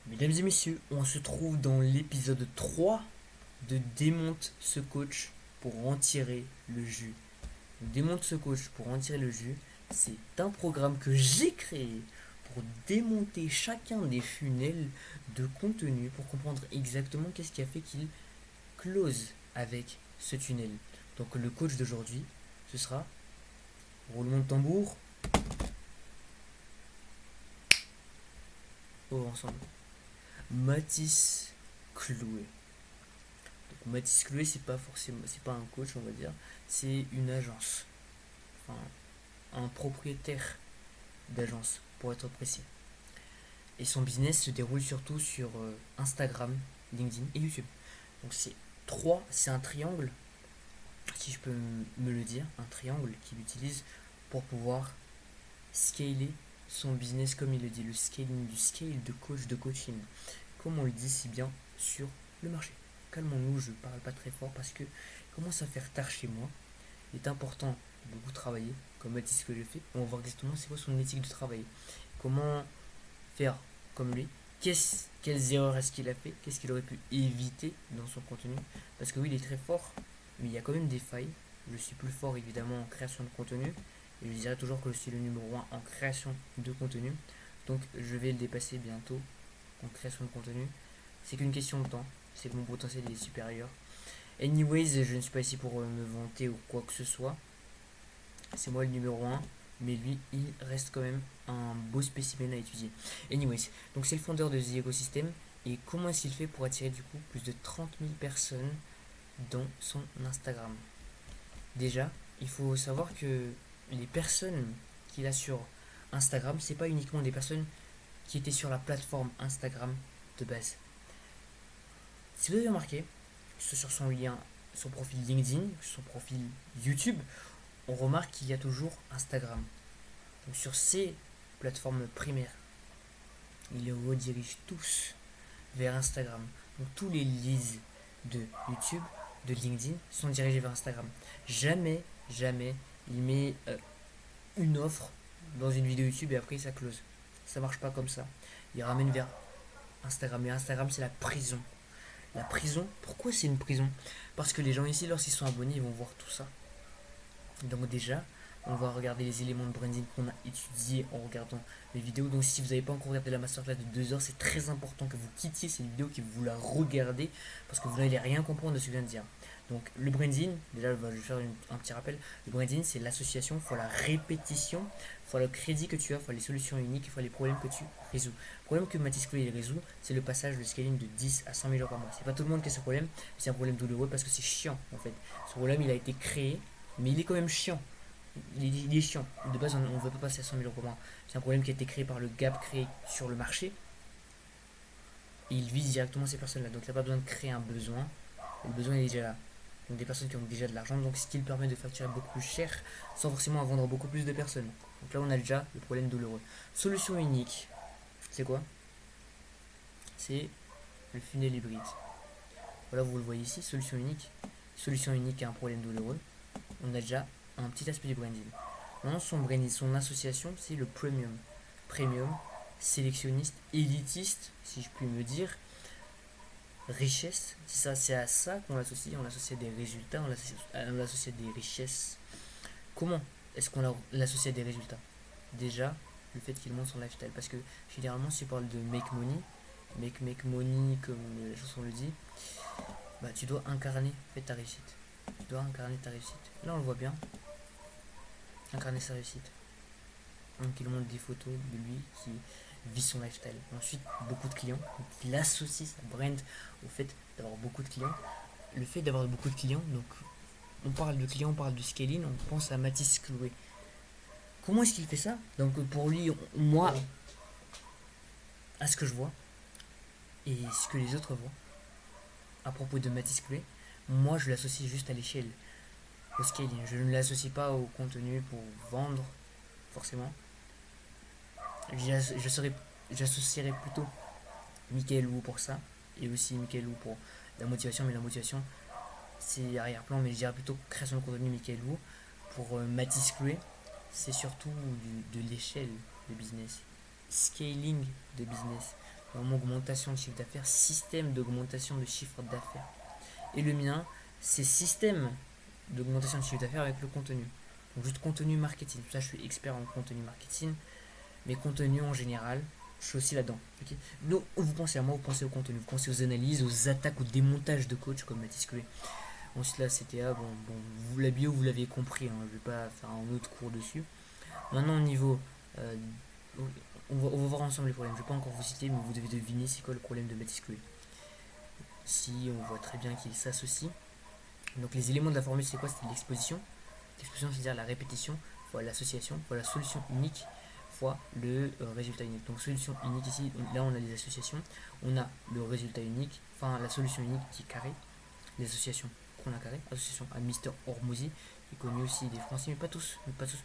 Mesdames et messieurs, on se trouve dans l'épisode 3 de Démonte ce coach pour en tirer le jus. Démonte ce coach pour en tirer le jus, c'est un programme que j'ai créé pour démonter chacun des funnels de contenu pour comprendre exactement qu'est-ce qui a fait qu'il close avec ce tunnel. Donc le coach d'aujourd'hui, ce sera roulement de tambour. Oh, ensemble. Mathis Clouet. Donc, Mathis Clouet, c'est pas un coach, on va dire, c'est une agence, enfin un propriétaire d'agence pour être précis. Et son business se déroule surtout sur Instagram, LinkedIn et YouTube. Donc c'est un triangle, si je peux me le dire, un triangle qu'il utilise pour pouvoir scaler son business comme il le dit, le scaling du scale de coach de coaching, comme on le dit si bien sur le marché. Calmons-nous, je parle pas très fort parce que il commence à faire tard chez moi. Il est important de beaucoup travailler, comme Mathis que je fais. On va voir exactement c'est quoi son éthique de travail. Comment faire comme lui. Quelles erreurs est-ce qu'il a fait? Qu'est-ce qu'il aurait pu éviter dans son contenu? Parce que oui, il est très fort, mais il y a quand même des failles. Je suis plus fort évidemment en création de contenu. Et je dirais toujours que je suis le numéro 1 en création de contenu. Donc je vais le dépasser bientôt en création de contenu. C'est qu'une question de temps. C'est que mon potentiel est supérieur. Anyways, je ne suis pas ici pour me vanter ou quoi que ce soit. C'est moi le numéro 1. Mais lui, il reste quand même un beau spécimen à étudier. Anyways, donc c'est le fondeur de The Ecosystem. Et comment est-ce qu'il fait pour attirer du coup plus de 30 000 personnes dans son Instagram? Déjà, il faut savoir que les personnes qu'il a sur Instagram, c'est pas uniquement des personnes qui étaient sur la plateforme Instagram de base. Si vous avez remarqué, que ce soit sur son lien, son profil LinkedIn, son profil YouTube, on remarque qu'il y a toujours Instagram. Donc sur ces plateformes primaires, ils les redirigent tous vers Instagram. Donc tous les leads de YouTube, de LinkedIn sont dirigés vers Instagram. Jamais, jamais, il met une offre dans une vidéo YouTube et après ça close. Ça marche pas comme ça. Il ramène vers Instagram. Et Instagram, c'est la prison. La prison, pourquoi c'est une prison? Parce que les gens ici, lorsqu'ils sont abonnés, ils vont voir tout ça. Donc déjà, on va regarder les éléments de branding qu'on a étudiés en regardant les vidéos. Donc si vous n'avez pas encore regardé la masterclass de 2 heures, c'est très important que vous quittiez cette vidéo, que vous la regardez, parce que vous n'allez rien comprendre de ce que je viens de dire. Donc le branding, déjà je vais faire un petit rappel. Le branding, c'est l'association, il faut la répétition, il faut le crédit que tu as, il faut les solutions uniques, il faut les problèmes que tu résous. Le problème que Mathis Clouet résout, c'est le passage de scaling de 10 à 100 000 euros par mois. C'est pas tout le monde qui a ce problème, c'est un problème douloureux parce que c'est chiant en fait. Ce problème, il a été créé, mais il est quand même chiant. Il est chiant. De base, on ne veut pas passer à 100 000 euros par mois. C'est un problème qui a été créé par le gap créé sur le marché. Et il vise directement ces personnes-là. Donc il n'y a pas besoin de créer un besoin. Le besoin est déjà là. Donc des personnes qui ont déjà de l'argent. Donc ce qui permet de facturer beaucoup plus cher sans forcément vendre beaucoup plus de personnes. Donc là, on a déjà le problème douloureux. Solution unique. C'est quoi? C'est le funnel hybride. Voilà, vous le voyez ici. Solution unique. Solution unique à un problème douloureux. On a déjà un petit aspect du branding. Maintenant, son branding, son association, c'est le premium. Premium, sélectionniste, élitiste, si je puis me dire. Richesse, c'est à ça qu'on l'associe. On l'associe à des résultats, on l'associe à des richesses. Comment est-ce qu'on l'associe à des résultats? Déjà, le fait qu'il monte son lifestyle. Parce que généralement, si on parle de make money, comme la chanson le dit, bah, tu dois incarner en fait, ta réussite. Tu dois incarner ta réussite. Là, on le voit bien, incarner sa réussite. Donc il montre des photos de lui qui vit son lifestyle. Ensuite, beaucoup de clients. Donc, il associe sa brand au fait d'avoir beaucoup de clients. Le fait d'avoir beaucoup de clients, donc on parle de clients, on parle de scaling, on pense à Mathis Clouet. Comment est-ce qu'il fait ça? Donc pour lui, moi, à ce que je vois, et ce que les autres voient, à propos de Mathis Clouet, moi je l'associe juste à l'échelle, au scaling. Je ne l'associe pas au contenu pour vendre, forcément. J'associerais plutôt Michael Wu pour ça, et aussi Michael Wu pour la motivation, mais la motivation c'est arrière-plan, mais je dirais plutôt création de contenu Michael Wu. Pour Mathis Clouet, c'est surtout de l'échelle de business, scaling de business. vraiment augmentation de chiffre d'affaires, système d'augmentation de chiffre d'affaires. Et le mien, c'est système d'augmentation de chiffre d'affaires avec le contenu. Donc juste contenu marketing. Ça, je suis expert en contenu marketing, mais contenu en général, je suis aussi là-dedans. Okay, donc, vous pensez à moi, vous pensez au contenu, vous pensez aux analyses, aux attaques, au démontage de coach comme Mathis Clouet. Ensuite, là, CTA, bon, la bio, vous l'avez compris, hein, je vais pas faire un autre cours dessus. Maintenant, au niveau. euh, on va voir ensemble les problèmes. Je vais pas encore vous citer, mais vous devez deviner c'est quoi le problème de Mathis Clouet. Si on voit très bien qu'il s'associe. Donc, les éléments de la formule, c'est quoi? C'était l'exposition. L'exposition, c'est-à-dire la répétition fois l'association fois la solution unique fois le résultat unique. Donc solution unique ici, là on a les associations, on a le résultat unique, enfin la solution unique qui est carré, les associations qu'on a carré, association à Mister Hormozy, qui est connu aussi des Français,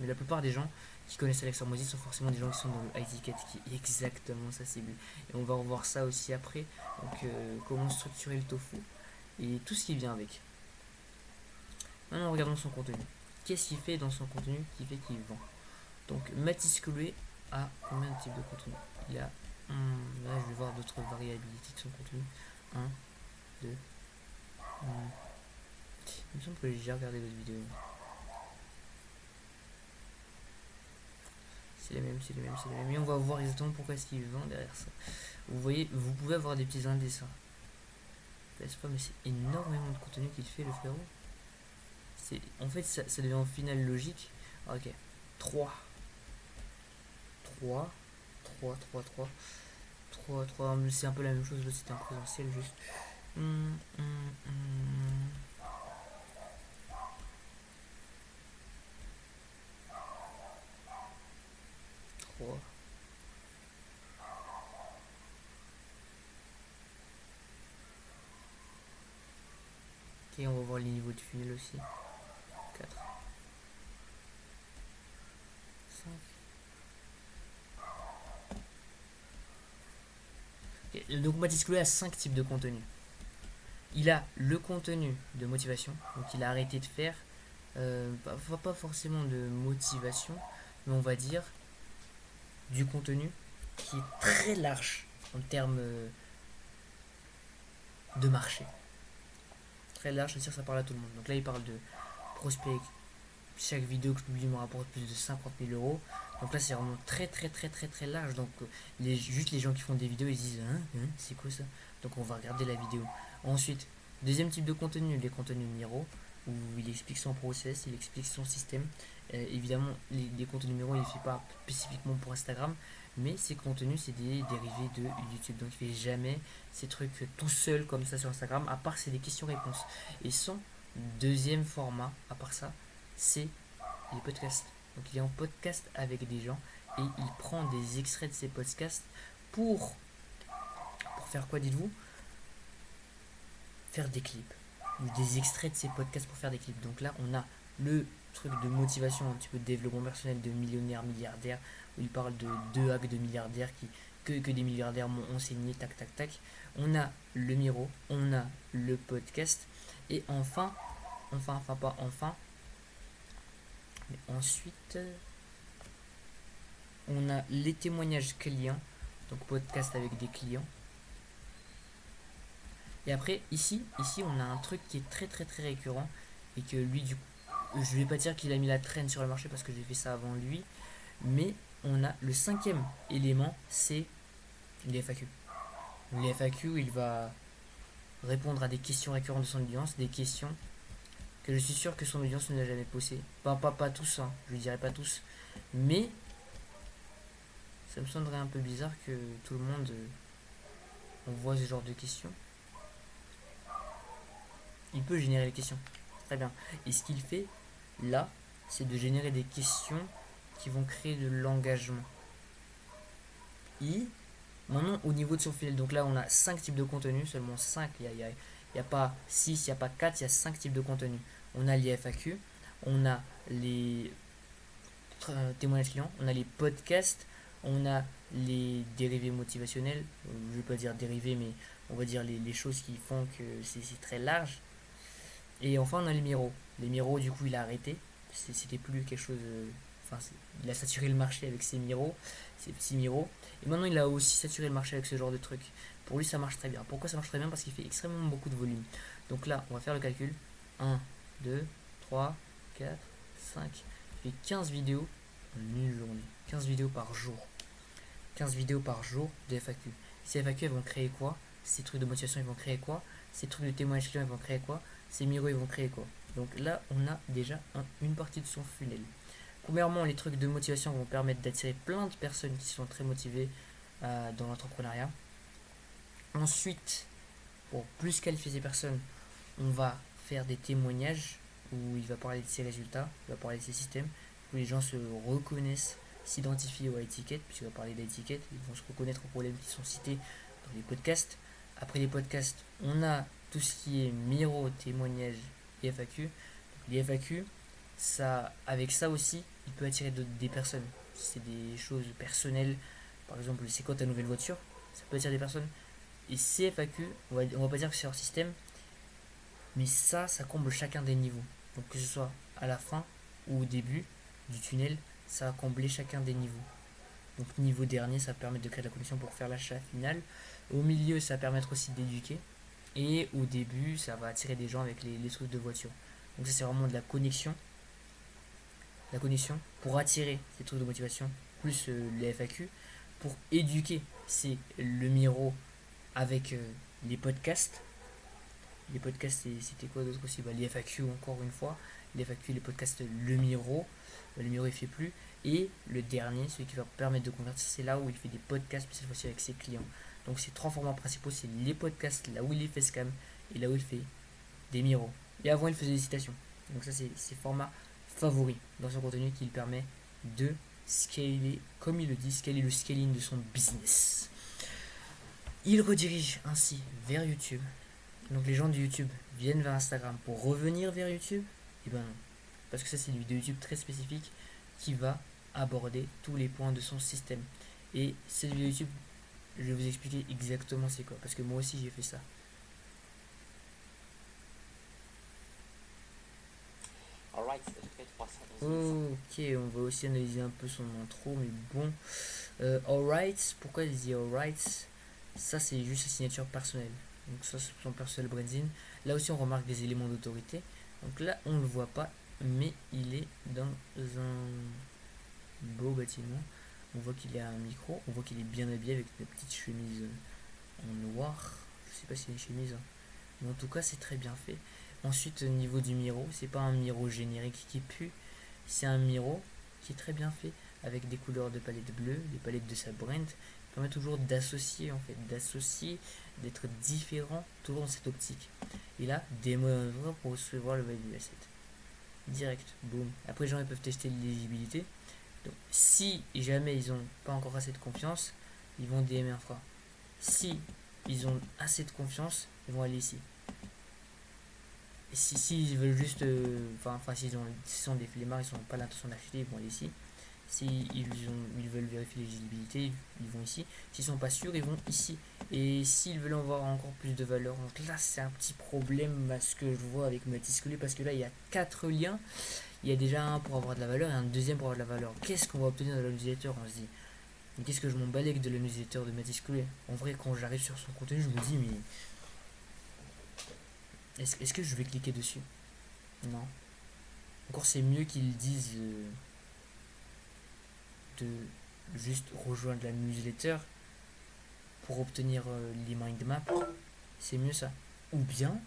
mais la plupart des gens qui connaissent Alex Hormozy sont forcément des gens qui sont dans le high ticket, qui est exactement sa cible. Et on va revoir ça aussi après, donc comment structurer le tofu et tout ce qui vient avec. Maintenant regardons son contenu. Qu'est-ce qu'il fait dans son contenu qui fait qu'il vend? Donc Mathis Clouet a combien de types de contenu? Il a, là je vais voir d'autres variabilités de son contenu. 1, 2, il me semble que j'ai déjà regardé d'autres vidéos. C'est les mêmes, c'est les mêmes, c'est les mêmes. Et on va voir exactement pourquoi est-ce qu'il vend derrière ça. Vous voyez, vous pouvez avoir des petits indices. N'est-ce pas, mais c'est énormément de contenu qu'il fait le frérot. En fait, ça devient en finale logique. Ok, 3, 3, 3, 3, 3, 3, 3, c'est un peu la même chose, là c'était en présentiel juste. 3. Ok, on va voir les niveaux de funnel aussi. 4, 5. Okay, donc Mathis Clouet a 5 types de contenu. Il a le contenu de motivation, donc il a arrêté de faire, pas forcément de motivation, mais on va dire du contenu qui est très large en termes de marché. Très large, c'est-à-dire ça parle à tout le monde. Donc là, il parle de prospect. Chaque vidéo que je publie me rapporte plus de 50 000 euros. Donc là, c'est vraiment très, très, très, très, très large. Donc, juste les gens qui font des vidéos, ils disent c'est quoi ça? Donc, on va regarder la vidéo. Ensuite, deuxième type de contenu, les contenus Miro, où il explique son process, il explique son système. Évidemment, les contenus Miro, il ne fait pas spécifiquement pour Instagram, mais ces contenus, c'est des dérivés de YouTube. Donc, il ne fait jamais ces trucs tout seul comme ça sur Instagram, à part c'est des questions-réponses. Et son deuxième format, à part ça, c'est les podcasts. Donc il est en podcast avec des gens et il prend des extraits de ces podcasts pour faire quoi, dites-vous? Faire des clips. Des extraits de ces podcasts pour faire des clips. Donc là, on a le truc de motivation, un petit peu de développement personnel de millionnaires, milliardaires, où il parle de 2 hacks de milliardaires que des milliardaires m'ont enseigné, tac, tac, tac. On a le Miro, on a le podcast, et enfin, pas enfin, mais ensuite, on a les témoignages clients, donc podcast avec des clients. Et après, ici, on a un truc qui est très très très récurrent et que lui, du coup, je vais pas dire qu'il a mis la traîne sur le marché parce que j'ai fait ça avant lui, mais on a le cinquième élément, c'est les FAQ. Les FAQ, il va répondre à des questions récurrentes de son audience, des questions que je suis sûr que son audience ne l'a jamais posées. Pas tous, hein, je lui dirai pas tous, mais ça me semblerait un peu bizarre que tout le monde envoie ce genre de questions. Il peut générer les questions. Très bien. Et ce qu'il fait là, c'est de générer des questions qui vont créer de l'engagement. Et maintenant, au niveau de son fil, donc là, on a 5 types de contenus, seulement 5. Il n'y a pas 6, il n'y a pas 4, il y a 5 types de contenus. On a les FAQ, on a les témoignages clients, on a les podcasts, on a les dérivés motivationnels. Je ne vais pas dire dérivés, mais on va dire les choses qui font que c'est très large. Et enfin, on a les Miro. Les Miro, du coup, il a arrêté. C'était plus quelque chose. Enfin, il a saturé le marché avec ses Miro. ces petits Miro. Et maintenant, il a aussi saturé le marché avec ce genre de truc. Pour lui, ça marche très bien. Pourquoi ça marche très bien? Parce qu'il fait extrêmement beaucoup de volume. Donc là, on va faire le calcul. 1, 2, 3, 4, 5. Il fait 15 vidéos en une journée. 15 vidéos par jour. 15 vidéos par jour de FAQ. Ces FAQ, elles vont créer quoi? Ces trucs de motivation, ils vont créer quoi? Ces trucs de témoignage client, ils vont créer quoi? Ces Miro, ils vont créer quoi? Donc là, on a déjà une partie de son funnel. Premièrement, les trucs de motivation vont permettre d'attirer plein de personnes qui sont très motivées dans l'entrepreneuriat. Ensuite, pour plus qualifier ces personnes, on va faire des témoignages où il va parler de ses résultats, il va parler de ses systèmes, où les gens se reconnaissent, s'identifient aux étiquettes, puisqu'il va parler d'étiquettes, ils vont se reconnaître aux problèmes qui sont cités dans les podcasts. Après les podcasts, on a tout ce qui est Miro, témoignages et FAQ. Donc, les FAQ, ça, avec ça aussi, il peut attirer des personnes. C'est des choses personnelles. Par exemple, c'est quoi ta nouvelle voiture? Ça peut attirer des personnes. Et ces FAQ, on va pas dire que c'est leur système, mais ça comble chacun des niveaux. Donc que ce soit à la fin ou au début du tunnel, ça va combler chacun des niveaux. Donc niveau dernier, ça va permettre de créer de la connexion pour faire l'achat final. Au milieu, ça va permettre aussi d'éduquer. Et au début, ça va attirer des gens avec les trucs de voiture. Donc ça, c'est vraiment de la connexion. La connexion pour attirer ces trucs de motivation, plus les FAQ. Pour éduquer, c'est le Miro avec les podcasts. Les podcasts, c'était quoi d'autre aussi? Les FAQ, encore une fois. Les FAQ, les podcasts, le Miro. Le Miro, il fait plus. Et le dernier, celui qui va permettre de convertir, c'est là où il fait des podcasts, mais cette fois-ci avec ses clients. Donc, ces trois formats principaux, c'est les podcasts, là où il fait scam, et là où il fait des Miro. Et avant, il faisait des citations. Donc, ça, c'est ses formats favoris dans son contenu qui lui permet de scaler, comme il le dit, scaler le scaling de son business. Il redirige ainsi vers YouTube. Donc les gens de YouTube viennent vers Instagram pour revenir vers YouTube. Et ben non. Parce que ça, c'est une vidéo YouTube très spécifique qui va aborder tous les points de son système. Et cette vidéo YouTube, je vais vous expliquer exactement c'est quoi. Parce que moi aussi, j'ai fait ça. Ok, on va aussi analyser un peu son intro, mais bon. Alright, pourquoi il dit alright? Ça, c'est juste sa signature personnelle. Donc ça, c'est son personnel branding. Là aussi, on remarque des éléments d'autorité. Donc là, on ne le voit pas, mais il est dans un beau bâtiment. On voit qu'il a un micro, on voit qu'il est bien habillé avec une petite chemise en noir. Je sais pas si c'est une chemise, hein. Mais en tout cas, c'est très bien fait. Ensuite, au niveau du Miro, c'est pas un Miro générique qui pue, c'est un Miro qui est très bien fait avec des couleurs de palette bleue, des palettes de sa brand, qui permet toujours d'associer en fait, d'être différent, toujours dans cette optique. Et là, démo pour recevoir le value asset. Direct, boum. Après, les gens ils peuvent tester l'éligibilité. Donc, si jamais ils n'ont pas encore assez de confiance, ils vont DM infra. Si ils ont assez de confiance, ils vont aller ici. Et si ils veulent juste, s'ils sont des flemmards, ils n'ont pas l'intention d'acheter, ils vont aller ici. Ils veulent vérifier l'éligibilité, ils vont ici. S'ils sont pas sûrs, ils vont ici. Et s'ils veulent avoir encore plus de valeur, donc là c'est un petit problème à ce que je vois avec Matiscule, parce que là il y a 4 liens. Il y a déjà un pour avoir de la valeur et un deuxième pour avoir de la valeur. Qu'est-ce qu'on va obtenir dans la newsletter? On se dit, mais qu'est-ce que je m'en balèque de la newsletter de Matiscule? En vrai, quand j'arrive sur son contenu, je me dis, mais est-ce que je vais cliquer dessus? Non. Encore, c'est mieux qu'ils disent de juste rejoindre la newsletter pour obtenir les mind maps. C'est mieux ça. Ou bien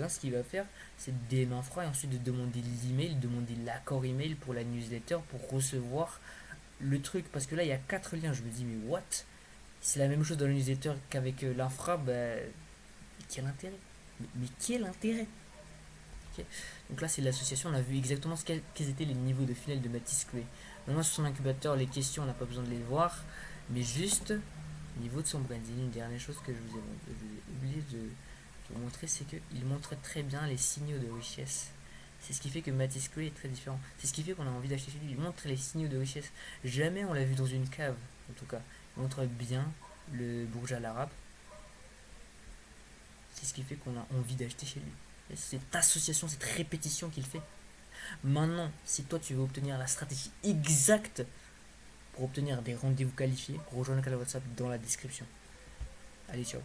ce qu'il va faire, c'est de DM infra et ensuite de demander l'email, demander l'accord email pour la newsletter pour recevoir le truc. Parce que là, il y a 4 liens. Je me dis, mais what? C'est la même chose dans la newsletter qu'avec l'infra. Quel intérêt? Mais quel intérêt? Okay. Donc là, c'est l'association. On a vu exactement quels étaient les niveaux de funnel de Matisse Clouet. Maintenant, sur son incubateur, les questions, on n'a pas besoin de les voir. Mais juste, au niveau de son branding, une dernière chose que je vous ai oublié de vous montrer, c'est qu'il montre très bien les signaux de richesse. C'est ce qui fait que Matisse Clouet est très différent. C'est ce qui fait qu'on a envie d'acheter chez lui. Il montre les signaux de richesse. Jamais on l'a vu dans une cave, en tout cas. Il montre bien le Bourj Al Arab. C'est ce qui fait qu'on a envie d'acheter chez lui. Et cette association, cette répétition qu'il fait. Maintenant, si toi tu veux obtenir la stratégie exacte pour obtenir des rendez-vous qualifiés, rejoins le canal WhatsApp dans la description. Allez, ciao.